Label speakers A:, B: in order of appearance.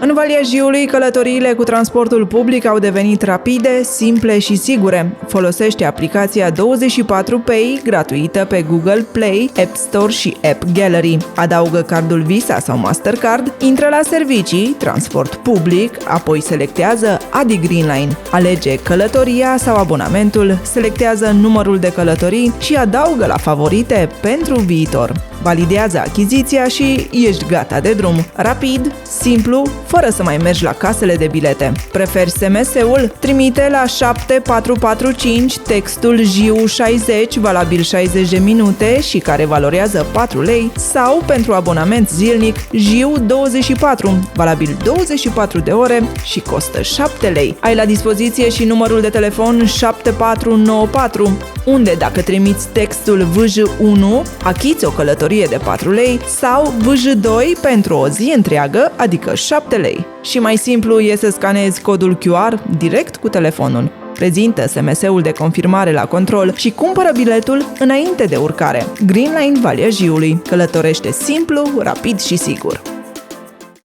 A: În Valea Jiului, călătoriile cu transportul public au devenit rapide, simple și sigure. Folosește aplicația 24Pay, gratuită pe Google Play, App Store și App Gallery. Adaugă cardul Visa sau Mastercard, intră la servicii, transport public, apoi selectează Adi Green Line. Alege călătoria sau abonamentul, selectează numărul de călătorii și adaugă la favorite pentru viitor. Validează achiziția și ești gata de drum. Rapid, simplu, fără să mai mergi la casele de bilete. Preferi SMS-ul? Trimite la 7445 textul JIU60, valabil 60 de minute și care valorează 4 lei, sau pentru abonament zilnic JIU24, valabil 24 de ore și costă 7 lei. Ai la dispoziție și numărul de telefon 7494, unde dacă trimiți textul VJ1, achiți o călătorie de 4 lei sau VJ2 pentru o zi întreagă, adică 7 lei. Și mai simplu e să scanezi codul QR direct cu telefonul. Prezintă SMS-ul de confirmare la control și cumpără biletul înainte de urcare. Green Line Valea Jiului. Călătorește simplu, rapid și sigur.